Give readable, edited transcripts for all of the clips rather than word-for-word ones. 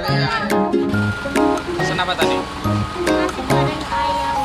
Pesan apa tadi? Nasi goreng ayam.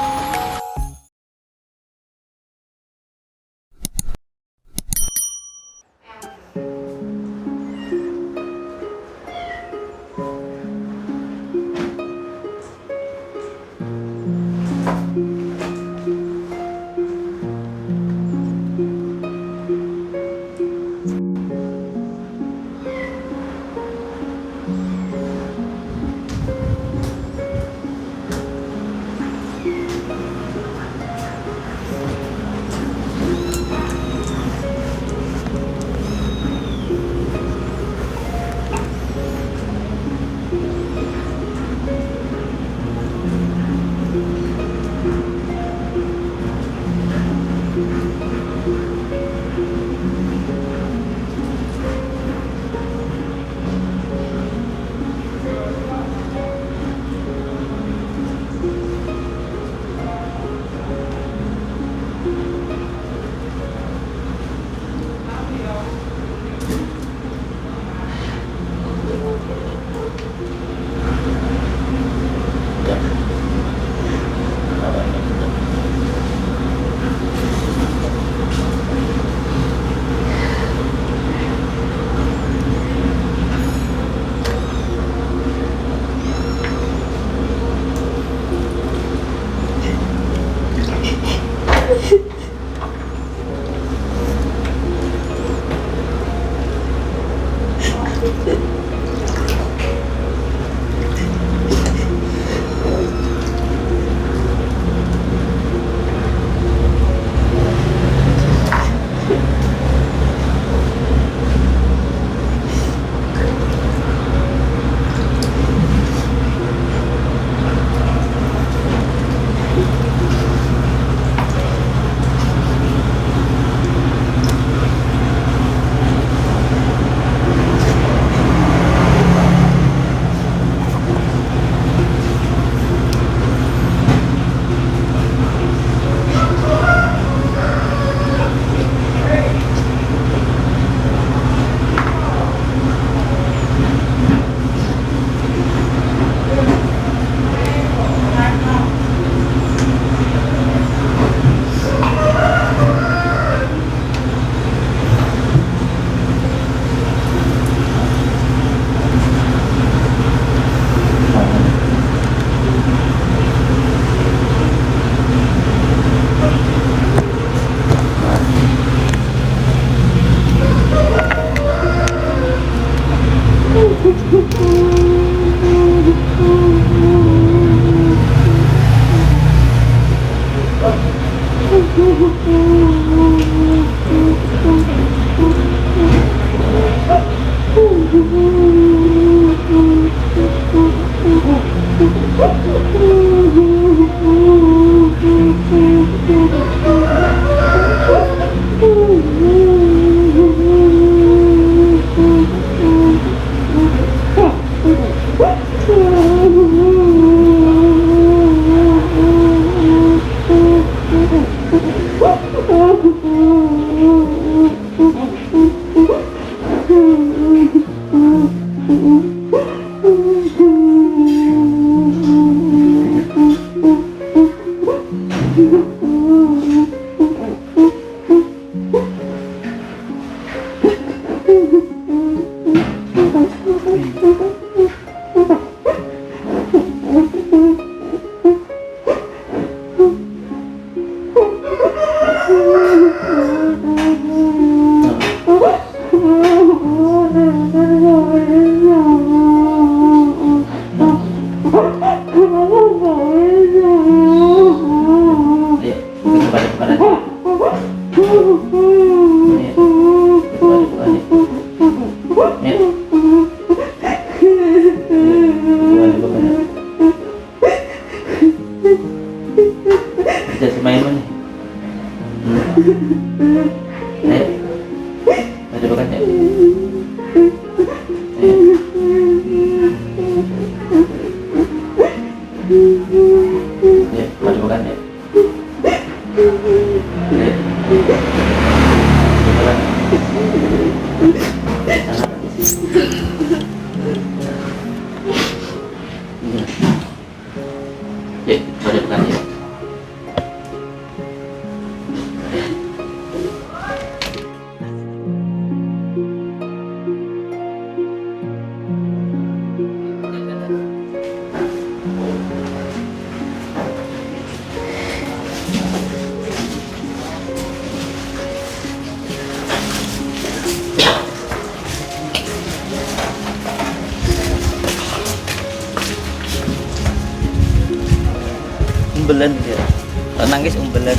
depan ya. Umbelan dia. Nangis umbelan.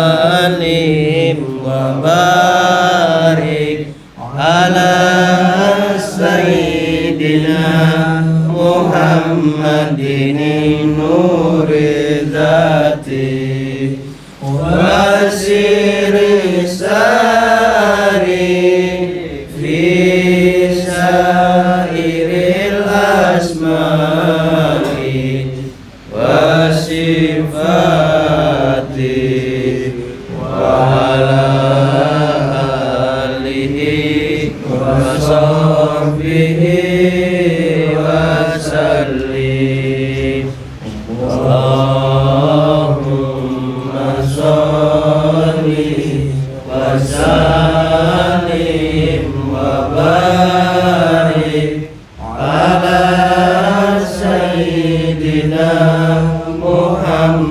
Wasallim wa barik ala sayyidina Muhammadin nuri dzati wa sirri sari fi sairil asma'i wa sifati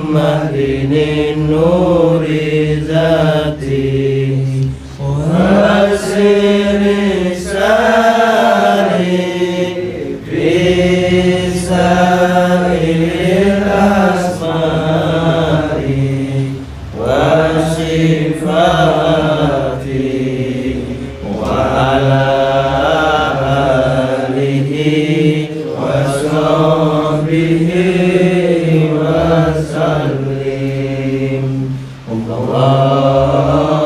Muhammadin nuri dzati wa sirri sari fi sairil asma'i wa sifati wa ala alihi wa sahbihi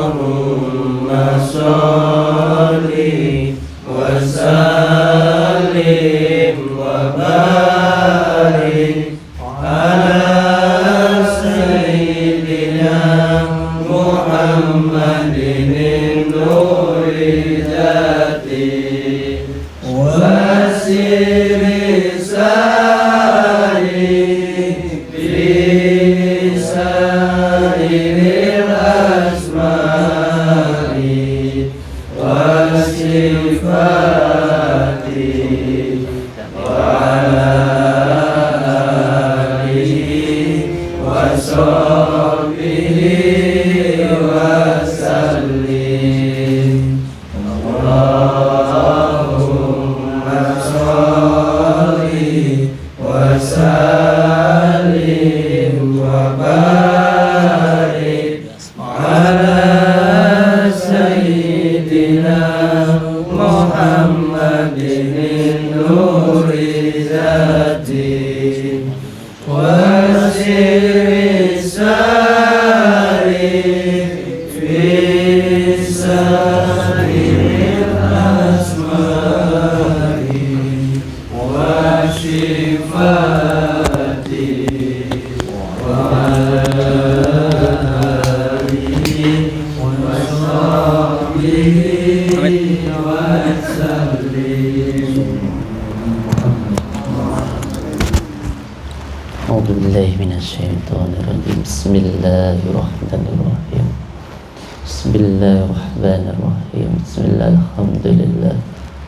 Allahumma sholli wa sallim wa barik ala sayyidina Muhammadin nuri dzati wa sirri sari fi sairil asma'i wa sifati wa ala alihi wa sahbihi Bismillahirrahmanirrahim. Bismillahirrahmanirrahim. Bismillah, alhamdulillah,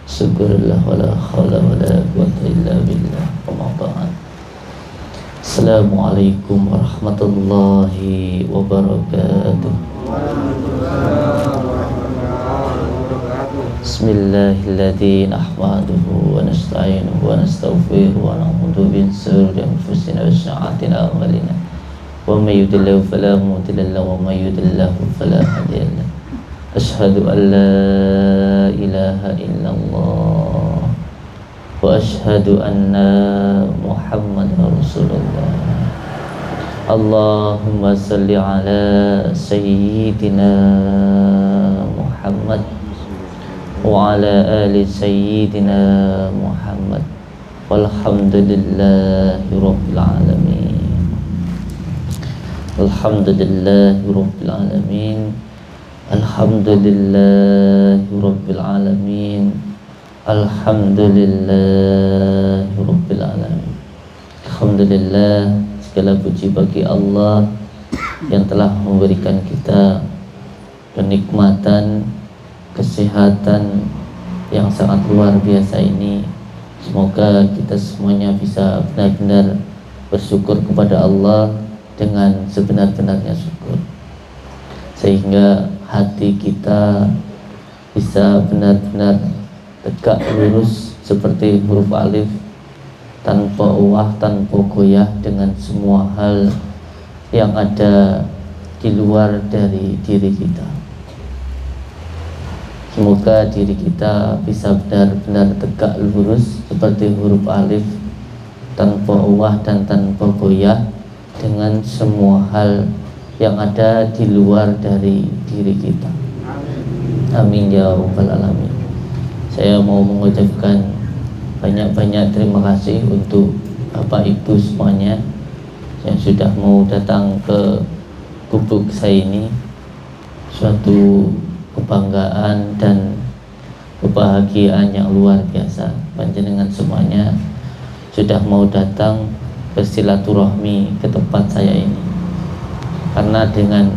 syukurullah, wala hawla wala quwwata illa billah. Assalamualaikum warahmatullahi wabarakatuh. Bismillahilladzi nahmaduhu wa nasta'inuhu wa nastaghfiruhu wa na'udzu min shururi anfusina wa sayyi'ati a'malina. Wa may yudlil fala mudilla lahu wa may yudlil fala hadiya lahu. Asyhadu an la ilaha illallah wa asyhadu anna Muhammadar Rasulullah. Allahumma salli ala sayyidina Muhammad wa ala ali sayyidina Muhammad walhamdulillahi rabbil alamin. Alhamdulillahi rabbil alamin. Alhamdulillahi rabbil alamin. Alhamdulillahi rabbil alamin. Alhamdulillah, segala puji bagi Allah yang telah memberikan kita kenikmatan, kesehatan yang sangat luar biasa ini. Semoga kita semuanya bisa benar-benar bersyukur kepada Allah dengan sebenar-benarnya syukur, sehingga hati kita bisa benar-benar tegak lurus seperti huruf alif, tanpa uwah, tanpa goyah dengan semua hal yang ada di luar dari diri kita. Semoga diri kita bisa benar-benar tegak lurus seperti huruf alif, tanpa uwah dan tanpa goyah dengan semua hal yang ada di luar dari diri kita. Amin ya rabbal alamin. Saya mau mengucapkan banyak-banyak terima kasih untuk Bapak Ibu semuanya yang sudah mau datang ke gubuk saya ini. Suatu kebanggaan dan kebahagiaan yang luar biasa. Panjenengan semuanya sudah mau datang bersilaturahmi ke tempat saya ini, karena dengan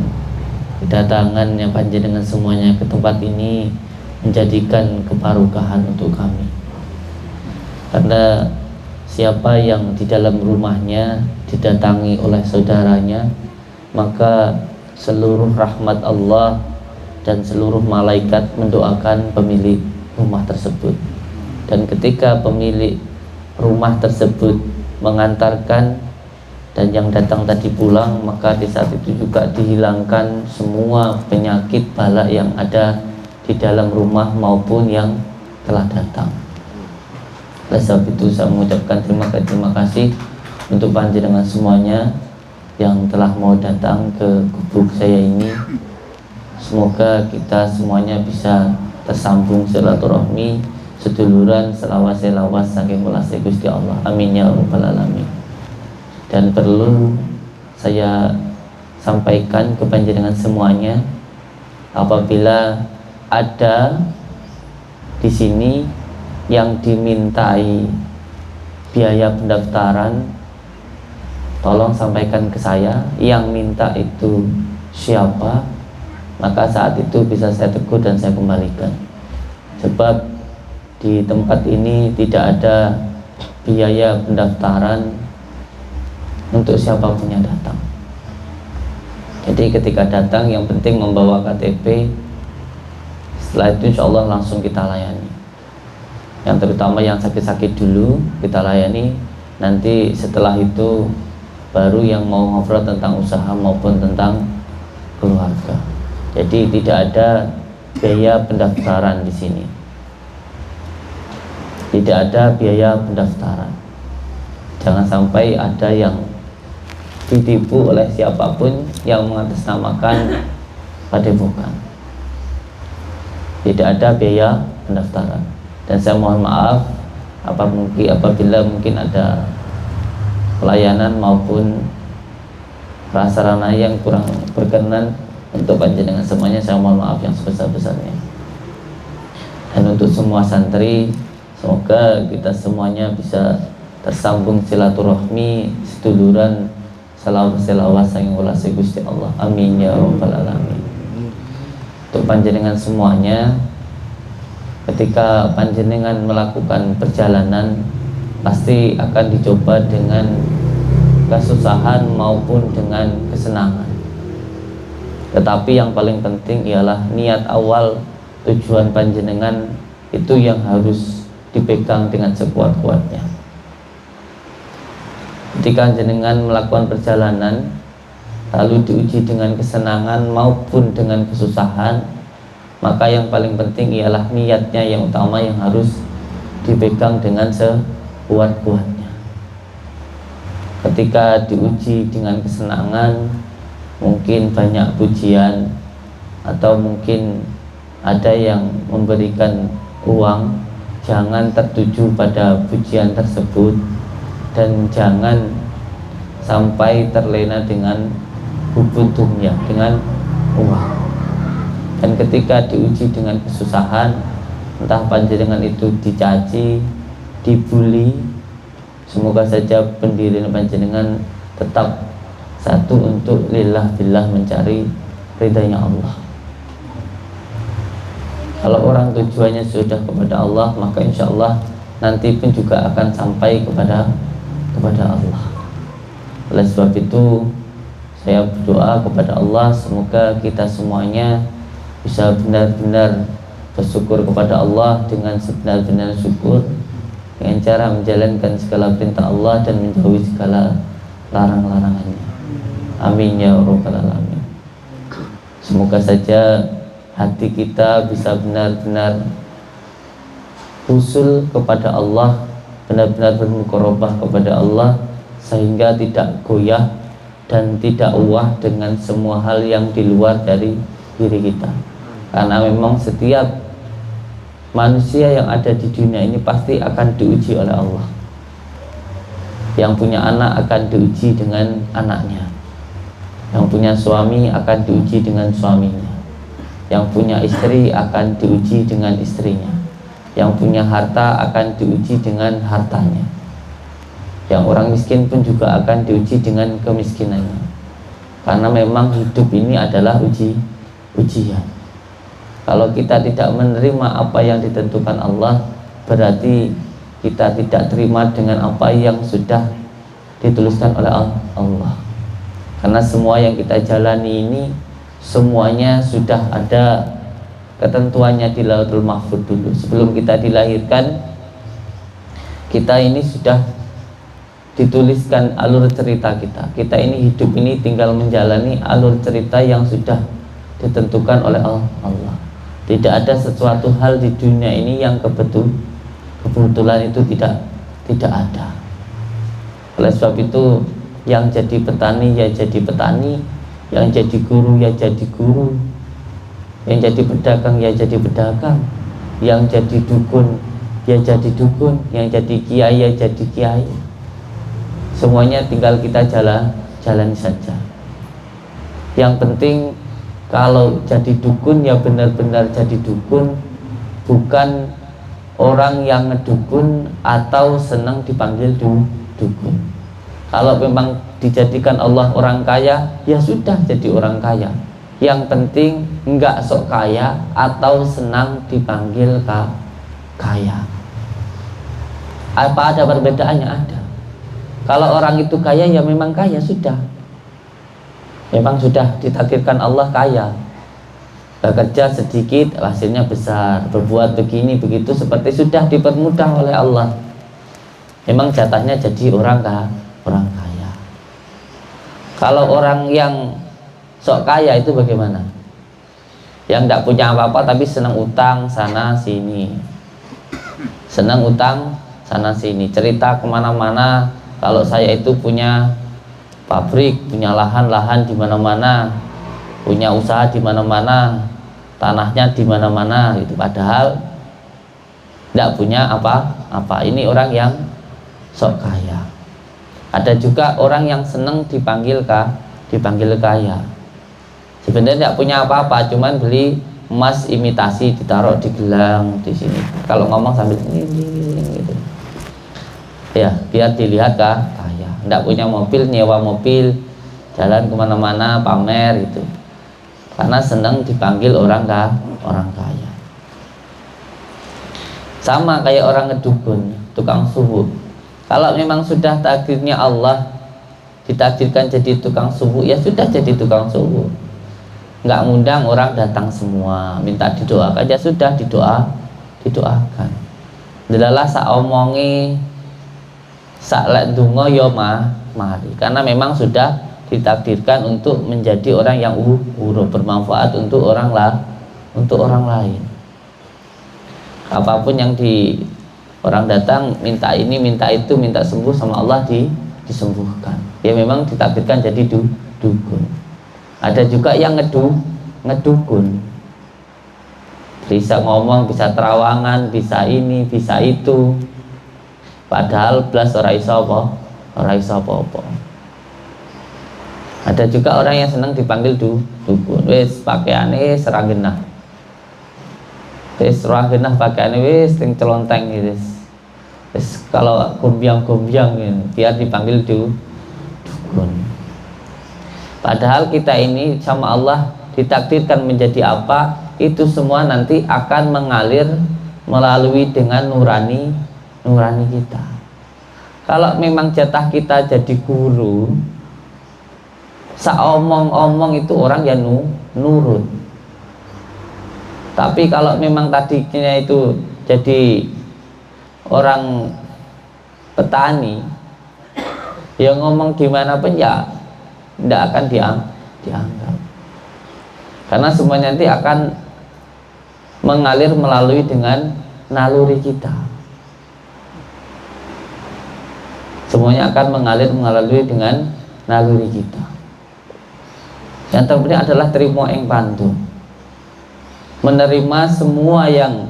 kedatangan yang panjenengan semuanya ke tempat ini menjadikan kebarukahan untuk kami. Karena siapa yang di dalam rumahnya didatangi oleh saudaranya, maka seluruh rahmat Allah dan seluruh malaikat mendoakan pemilik rumah tersebut. Dan ketika pemilik rumah tersebut mengantarkan dan yang datang tadi pulang, maka di saat itu juga dihilangkan semua penyakit bala yang ada di dalam rumah maupun yang telah datang. Oleh sebab itu saya mengucapkan terima kasih untuk panjenengan semuanya yang telah mau datang ke gubuk saya ini. Semoga kita semuanya bisa tersambung silaturahmi, seduluran, selawas saking welas Gusti Allah. Amin ya rabbal alamin. Dan perlu saya sampaikan ke panjenengan semuanya, apabila ada di sini yang dimintai biaya pendaftaran, tolong sampaikan ke saya yang minta itu siapa, maka saat itu bisa saya tegur dan saya kembalikan. Sebab di tempat ini tidak ada biaya pendaftaran untuk siapapun yang datang. Jadi ketika datang yang penting membawa KTP. Setelah itu insya Allah langsung kita layani. Yang terutama yang sakit-sakit dulu kita layani. Nanti setelah itu baru yang mau ngobrol tentang usaha maupun tentang keluarga. Jadi tidak ada biaya pendaftaran di sini. Tidak ada biaya pendaftaran. Jangan sampai ada yang ditipu oleh siapapun yang mengatasnamakan padepokan. Tidak ada biaya pendaftaran. Dan saya mohon maaf apabila mungkin ada pelayanan maupun prasarana yang kurang berkenan untuk panjenengan semuanya, saya mohon maaf yang sebesar-besarnya. Dan untuk semua santri, semoga kita semuanya bisa tersambung silaturahmi, seduluran, selawat saking ulasi Gusti Allah. Amin ya rabbal alamin. Untuk panjenengan semuanya, ketika panjenengan melakukan perjalanan pasti akan dicoba dengan kesusahan maupun dengan kesenangan. Tetapi yang paling penting ialah niat awal tujuan panjenengan itu yang harus dipegang dengan sekuat-kuatnya. Ketika panjenengan melakukan perjalanan lalu diuji dengan kesenangan maupun dengan kesusahan, maka yang paling penting ialah niatnya yang utama yang harus dipegang dengan sekuat-kuatnya. Ketika diuji dengan kesenangan, mungkin banyak pujian atau mungkin ada yang memberikan uang, jangan tertuju pada pujian tersebut dan jangan sampai terlena dengan hubuntunya dengan uang. Dan ketika diuji dengan kesusahan, entah panjenengan itu dicaci, dibully, semoga saja pendirian panjenengan tetap satu untuk lillah billah mencari ridhanya Allah. Kalau orang tujuannya sudah kepada Allah, maka insya Allah nanti pun juga akan sampai kepada Allah. Oleh sebab itu saya berdoa kepada Allah, semoga kita semuanya bisa benar-benar bersyukur kepada Allah dengan sebenar-benar syukur, dengan cara menjalankan segala perintah Allah dan menjauhi segala larang-larangannya. Amin ya rabbal alamin. Semoga saja hati kita bisa benar-benar usul kepada Allah, benar-benar bermuqarabah kepada Allah, sehingga tidak goyah dan tidak uah dengan semua hal yang di luar dari diri kita. Karena memang setiap manusia yang ada di dunia ini pasti akan diuji oleh Allah. Yang punya anak akan diuji dengan anaknya, yang punya suami akan diuji dengan suaminya, yang punya istri akan diuji dengan istrinya, yang punya harta akan diuji dengan hartanya, yang orang miskin pun juga akan diuji dengan kemiskinannya. Karena memang hidup ini adalah ujian. Kalau kita tidak menerima apa yang ditentukan Allah, berarti kita tidak terima dengan apa yang sudah dituliskan oleh Allah. Karena semua yang kita jalani ini semuanya sudah ada ketentuannya di Lauhul Mahfuz dulu. Sebelum kita dilahirkan, kita ini sudah dituliskan alur cerita kita. Kita ini hidup ini tinggal menjalani alur cerita yang sudah ditentukan oleh Allah. Tidak ada sesuatu hal di dunia ini yang kebetulan itu tidak ada. Oleh sebab itu, yang jadi petani ya jadi petani, yang jadi guru ya jadi guru, yang jadi pedagang ya jadi pedagang, yang jadi dukun ya jadi dukun, yang jadi kiai ya jadi kiai. Semuanya tinggal kita jalani saja. Yang penting kalau jadi dukun ya benar-benar jadi dukun, bukan orang yang ngedukun atau senang dipanggil dukun. Kalau memang dijadikan Allah orang kaya, ya sudah jadi orang kaya. Yang penting enggak sok kaya atau senang dipanggil kaya. Apa ada perbedaannya? Ada. Kalau orang itu kaya ya memang kaya sudah. Memang sudah ditakdirkan Allah kaya. Bekerja sedikit hasilnya besar, berbuat begini begitu seperti sudah dipermudah oleh Allah. Memang jatahnya jadi orang kaya. Kalau orang yang sok kaya itu bagaimana? Yang tidak punya apa-apa tapi senang utang sana sini, senang utang sana sini, cerita kemana-mana kalau saya itu punya pabrik, punya lahan di mana-mana, punya usaha di mana-mana, tanahnya di mana-mana gitu, padahal tidak punya apa-apa. Ini orang yang sok kaya. Ada juga orang yang seneng dipanggil kaya. Sebenarnya tidak punya apa-apa, cuman beli emas imitasi ditaruh di gelang di sini. Kalau ngomong sambil ini gitu. Ya, biar dilihat kaya. Tidak punya mobil, nyewa mobil, jalan kemana-mana pamer itu. Karena seneng dipanggil orang kaya. Sama kayak orang ngedukun, tukang subuh. Kalau memang sudah takdirnya Allah ditakdirkan jadi tukang subuh, ya sudah jadi tukang subuh. Nggak ngundang orang datang semua, minta didoakan, ya sudah didoakan. Delalah sak omongi sak lek donga ya mari. Karena memang sudah ditakdirkan untuk menjadi orang yang bermanfaat untuk orang lain. Apapun yang orang datang minta ini, minta itu, minta sembuh sama Allah disembuhkan. Ya memang ditakdirkan jadi dukun. Ada juga yang ngedukun. Bisa ngomong, bisa terawangan, bisa ini, bisa itu. Padahal blas ora iso apa-apa. Ada juga orang yang senang dipanggil dukun. Wis pakaiane serang genah. Wis serang genah pakaiane wis ting celonteng gitu. Wis kalau gombyang-gombyang gitu, biar dipanggil dukun. Padahal kita ini sama Allah ditakdirkan menjadi apa, itu semua nanti akan mengalir melalui dengan nurani kita. Kalau memang jatah kita jadi guru, saomong-omong itu orang yang nurut. Tapi kalau memang tadinya itu jadi orang petani, yang ngomong gimana pun ya tidak akan dianggap. Karena semuanya nanti akan mengalir melalui dengan naluri kita. Semuanya akan mengalir melalui dengan naluri kita. Yang terpenting adalah terima ing pantun. Menerima semua yang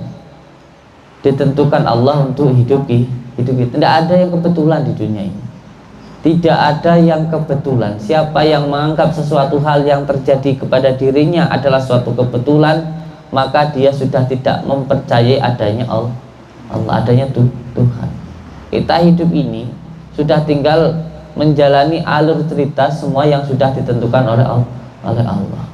ditentukan Allah untuk hidup kita. Tidak ada yang kebetulan di dunia ini. Tidak ada yang kebetulan. Siapa yang menganggap sesuatu hal yang terjadi kepada dirinya adalah suatu kebetulan, maka dia sudah tidak mempercayai adanya Allah, adanya Tuhan. Kita hidup ini sudah tinggal menjalani alur cerita semua yang sudah ditentukan oleh Allah.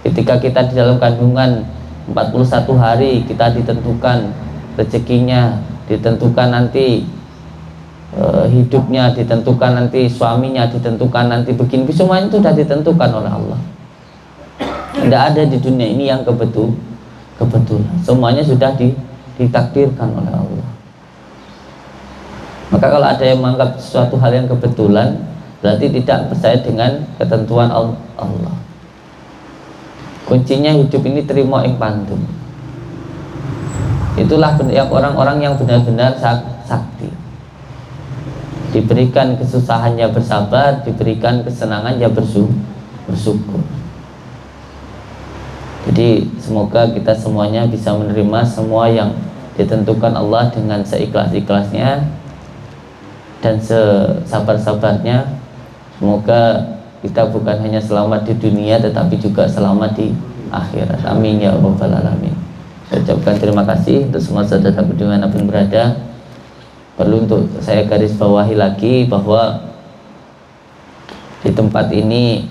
Ketika kita di dalam kandungan 41 hari, kita ditentukan rezekinya, ditentukan nanti hidupnya, ditentukan nanti suaminya, ditentukan nanti begini, semuanya itu sudah ditentukan oleh Allah. Tidak ada di dunia ini yang kebetulan. Semuanya sudah ditakdirkan oleh Allah. Maka kalau ada yang menganggap suatu hal yang kebetulan, berarti tidak percaya dengan ketentuan Allah. Kuncinya hidup ini terima ing pantun. Itulah yang orang-orang yang benar-benar sakti. Diberikan kesusahannya bersabar, diberikan kesenangannya bersyukur. Jadi semoga kita semuanya bisa menerima semua yang ditentukan Allah dengan seikhlas-ikhlasnya dan sesabar-sabarnya. Semoga kita bukan hanya selamat di dunia tetapi juga selamat di akhirat. Amin ya rabbal alamin. Saya ucapkan terima kasih untuk semua saudara dimanapun berada. Perlu untuk saya garis bawahi lagi bahwa di tempat ini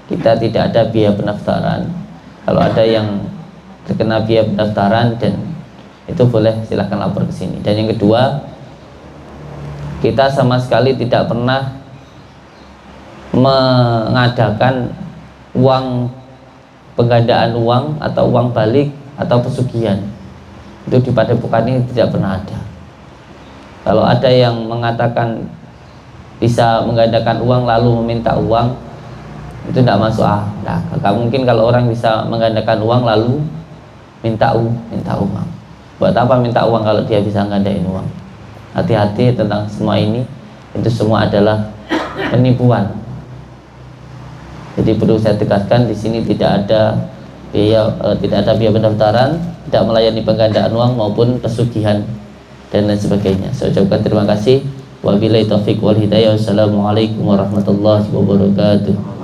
kita tidak ada biaya pendaftaran. Kalau ada yang terkena biaya pendaftaran dan itu boleh silahkan lapor ke sini. Dan yang kedua, kita sama sekali tidak pernah mengadakan uang penggandaan uang atau uang balik atau pesugihan. Itu di Padepokan ini tidak pernah ada. Kalau ada yang mengatakan bisa menggandakan uang lalu meminta uang, itu tidak masuk Gak mungkin kalau orang bisa menggandakan uang lalu minta uang. Buat apa minta uang kalau dia bisa menggandakan uang? Hati-hati tentang semua ini. Itu semua adalah penipuan. Jadi perlu saya tegaskan di sini tidak ada biaya pendaftaran, tidak melayani penggandaan uang maupun pesugihan dan lain sebagainya. Saya ucapkan terima kasih. Wabillahi taufiq wal hidayah. Wassalamualaikum warahmatullahi wabarakatuh.